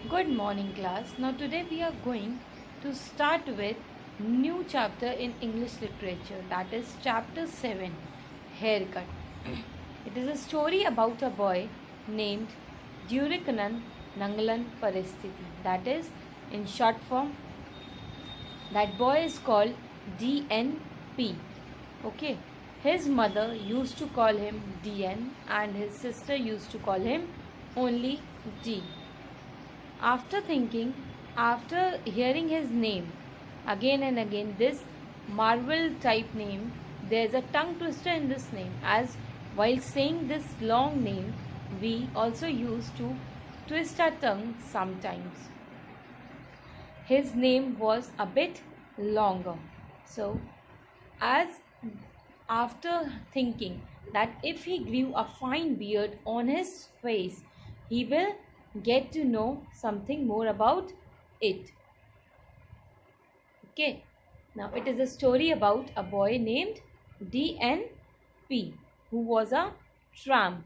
Good morning class. Now today we are going to start with new chapter in English literature, that is chapter 7, Haircut. It is a story about a boy named Durikanan Nangalan Paristiti. That is, in short form, that boy is called DNP. Okay. His mother used to call him DN and his sister used to call him only D. After hearing his name again and again, this Marvel type name, there's a tongue twister in this name, as while saying this long name, we also used to twist our tongue sometimes. His name was a bit longer. So, as after thinking that if he grew a fine beard on his face, he will get to know something more about it. Okay, now it is a story about a boy named DNP who was a tramp.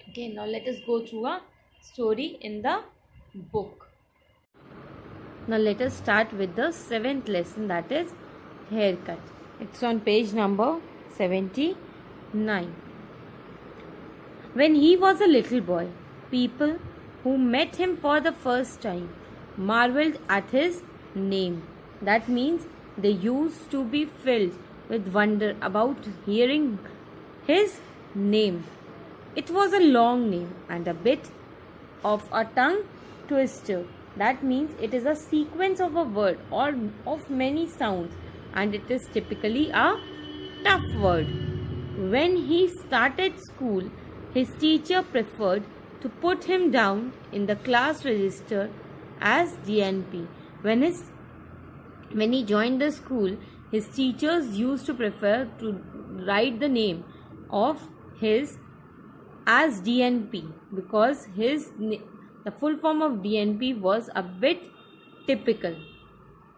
Okay, now let us go through a story in the book. Now let us start with the 7th lesson, that is haircut. It's on page number 79. When he was a little boy, people who met him for the first time marveled at his name. That means they used to be filled with wonder about hearing his name. It was a long name and a bit of a tongue twister. That means it is a sequence of a word or of many sounds, and it is typically a tough word. When he started school, his teacher preferred to put him down in the class register as DNP. When he joined the school, his teachers used to prefer to write the name of his as DNP because the full form of DNP was a bit typical.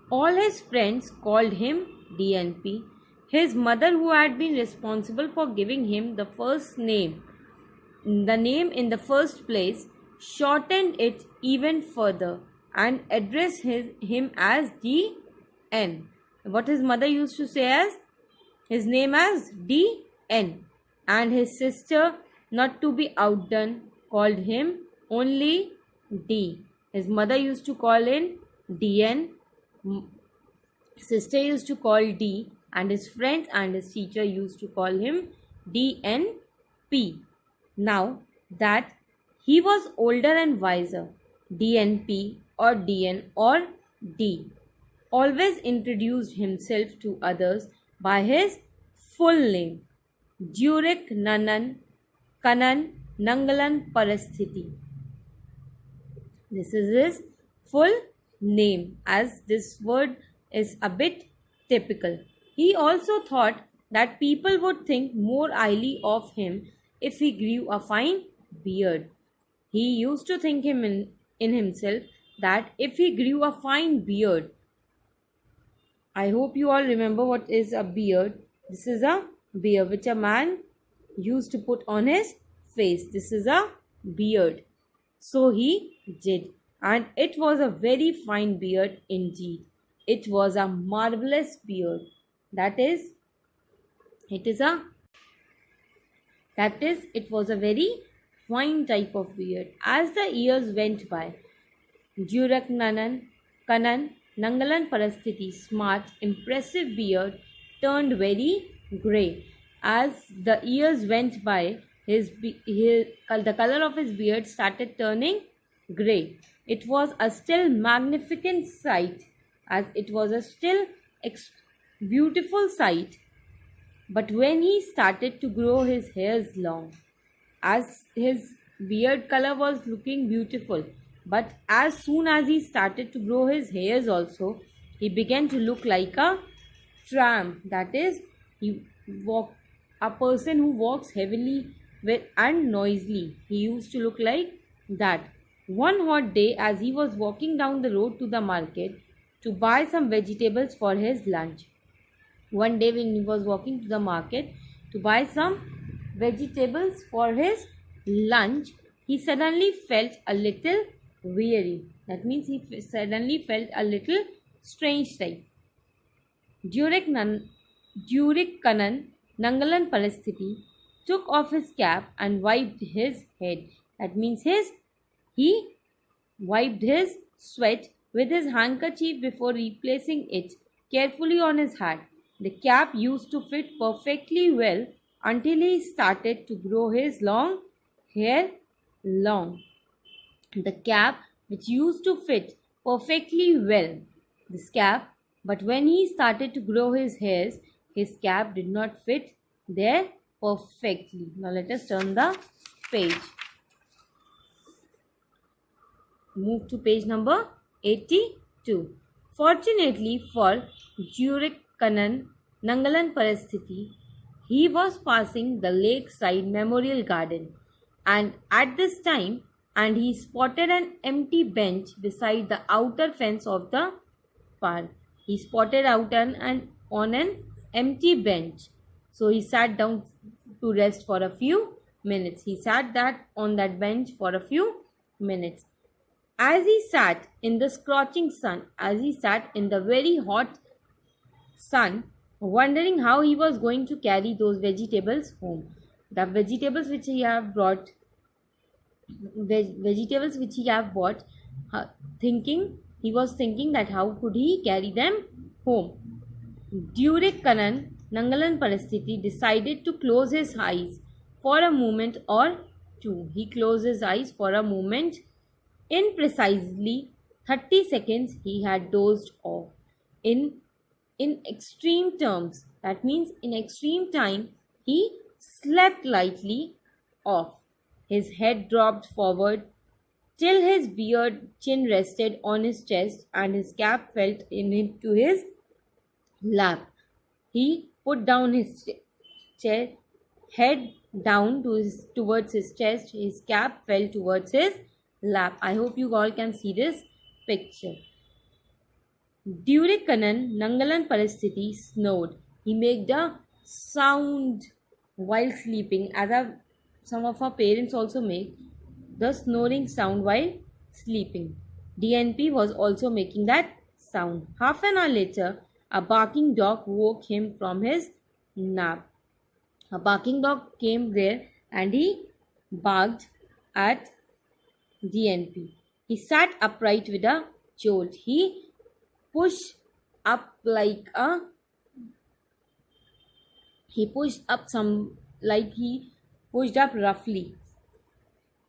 All his friends called him DNP. His mother, who had been responsible for giving him the name in the first place, shortened it even further and addressed him as DN. What his mother used to say as his name as DN, and his sister, not to be outdone, called him only D. His mother used to call him DN, sister used to call D, and his friends and his teacher used to call him DNP. Now that he was older and wiser, DNP or DN or D always introduced himself to others by his full name, Durik Kanan Nangalan Parasthiti. This is his full name, as this word is a bit typical. He also thought that people would think more highly of him if he grew a fine beard. He used to think in himself that if he grew a fine beard, I hope you all remember what is a beard. This is a beard which a man used to put on his face. This is a beard. So he did, and it was a very fine beard indeed. It was a marvelous beard. It was a very fine type of beard. As the years went by, Durak Kanan Nangalan Parasthiti's smart, impressive beard turned very grey. As the years went by, the color of his beard started turning grey. It was a still magnificent sight, as it was a still beautiful sight. But when he started to grow his hairs long, as his beard color was looking beautiful, but as soon as he started to grow his hairs also, he began to look like a tramp. That is, a person who walks heavily and noisily. He used to look like that. One hot day, as he was walking down the road to the market to buy some vegetables for his lunch. One day when he was walking to the market to buy some vegetables for his lunch, he suddenly felt a little weary. That means he suddenly felt a little strange type. Durikkanan Nangalan Parasthiti took off his cap and wiped his head. That means he wiped his sweat with his handkerchief before replacing it carefully on his hat. The cap used to fit perfectly well until he started to grow his long hair long. The cap which used to fit perfectly well, this cap, but when he started to grow his cap did not fit there perfectly. Now let us turn the page. Move to page number 82. Fortunately for Jurikkanan Nangalan Parasthiti, he was passing the lakeside memorial garden, and at this time and he spotted an empty bench beside the outer fence of the park. He spotted out on an empty bench. So he sat down to rest for a few minutes. He sat on that bench for a few minutes. As he sat in the scorching sun, as he sat in the very hot sun, wondering how he was going to carry those vegetables home. The vegetables which he have brought, vegetables which he have bought, he was thinking that how could he carry them home. Durikkanan Nangalan Parasthiti decided to close his eyes for a moment or two. He closed his eyes for a moment. In precisely 30 seconds, he had dozed off. In extreme terms, that means in extreme time, he slept lightly off. His head dropped forward till his beard chin rested on his chest and his cap fell into his lap. He put down his head down towards his chest. His cap fell towards his lap. I hope you all can see this picture. Durikkanan Nangalan Parasthiti snored. He made a sound while sleeping, as some of our parents also make the snoring sound while sleeping. DNP was also making that sound. Half an hour later, a barking dog woke him from his nap. A barking dog came there and he barked at DNP. He sat upright with a jolt. He pushed up he pushed up roughly.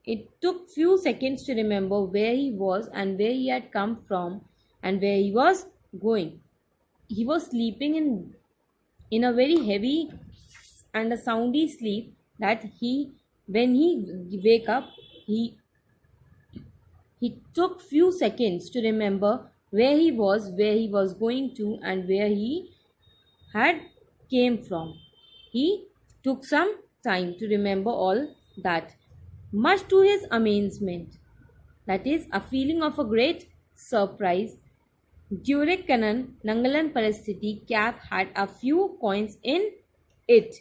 It took few seconds to remember where he was and where he had come from and where he was going. He was sleeping in a very heavy and a soundy sleep that when he wake up, he took few seconds to remember where he was going to, and where he had came from. He took some time to remember all that. Much to his amazement, that is, a feeling of a great surprise, Durikkanan Nangalan Parasthiti cap had a few coins in it.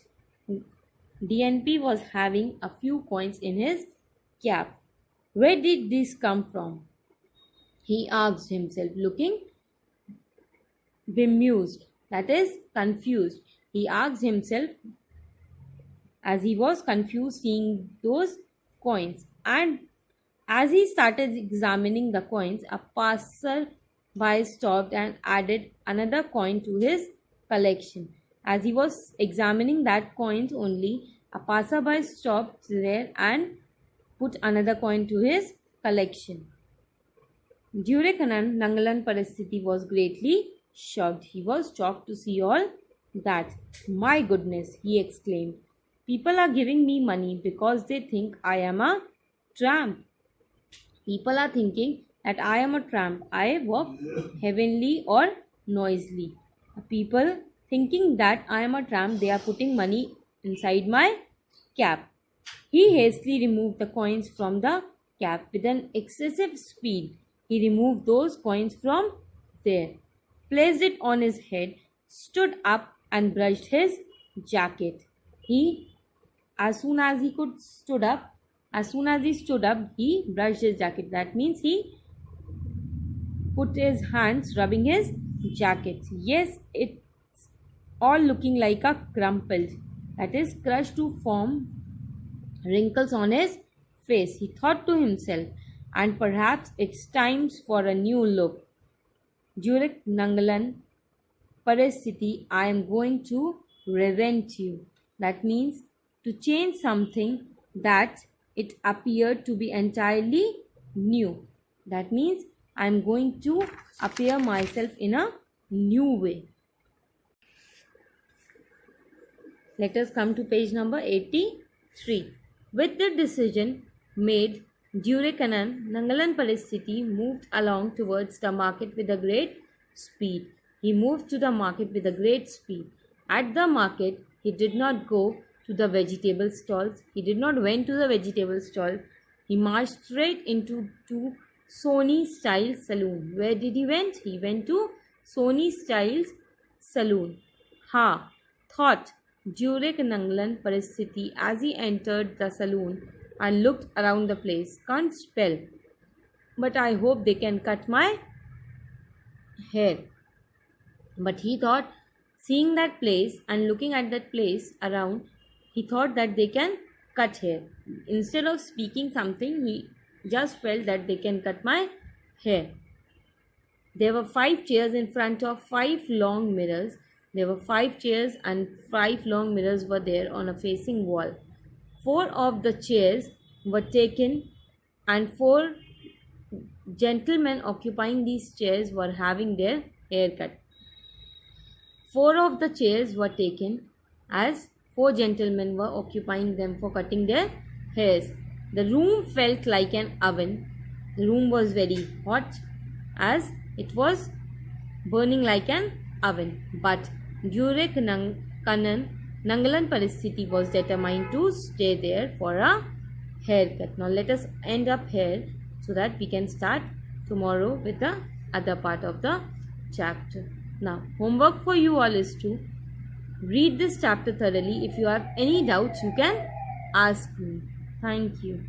DNP was having a few coins in his cap. Where did this come from? He asked himself, looking bemused, that is, confused. He asked himself as he was confused seeing those coins. And as he started examining the coins, a passer-by stopped and added another coin to his collection. As he was examining that coins only, a passer-by stopped there and put another coin to his collection. Durikkanan Nangalan Parasthiti was greatly shocked. He was shocked to see all that. My goodness, he exclaimed. People are giving me money because they think I am a tramp. People are thinking that I am a tramp. I walk heavenly or noisily. People thinking that I am a tramp, they are putting money inside my cap. He hastily removed the coins from the cap with an excessive speed. He removed those coins from there, placed it on his head, stood up and brushed his jacket. As soon as he could stood up, As soon as he stood up, he brushed his jacket. That means he put his hands rubbing his jacket. Yes, it's all looking like a crumpled, that is crushed to form wrinkles on his face. He thought to himself, and perhaps it's time for a new look. Zurich Nangalan Parasthiti, I am going to revent you. That means to change something that it appeared to be entirely new. That means I am going to appear myself in a new way. Let us come to page number 83. With the decision made, Durekanan Nangalan Parasthiti moved along towards the market with a great speed. He moved to the market with a great speed. At the market, he did not go to the vegetable stalls. He did not went to the vegetable stall. He marched straight into Sony Styles Saloon. Where did he went? He went to Sony Styles Saloon. Ha! Thought Zurich Nangalan Parasthiti as he entered the saloon and looked around the place. Can't spell, but I hope they can cut my hair. But he thought, seeing that place and looking at that place around, he thought that they can cut hair. Instead of speaking something, he just felt that they can cut my hair. There were 5 chairs in front of 5 long mirrors. There were 5 chairs and 5 long mirrors were there on a facing wall. 4 of the chairs were taken and 4 gentlemen occupying these chairs were having their hair cut. 4 of the chairs were taken as 4 gentlemen were occupying them for cutting their hairs. The room felt like an oven. The room was very hot as it was burning like an oven. But Zurich Nangalan Parasthiti was determined to stay there for a haircut. Now let us end up here so that we can start tomorrow with the other part of the chapter. Now homework for you all is to read this chapter thoroughly. If you have any doubts, you can ask me. Thank you.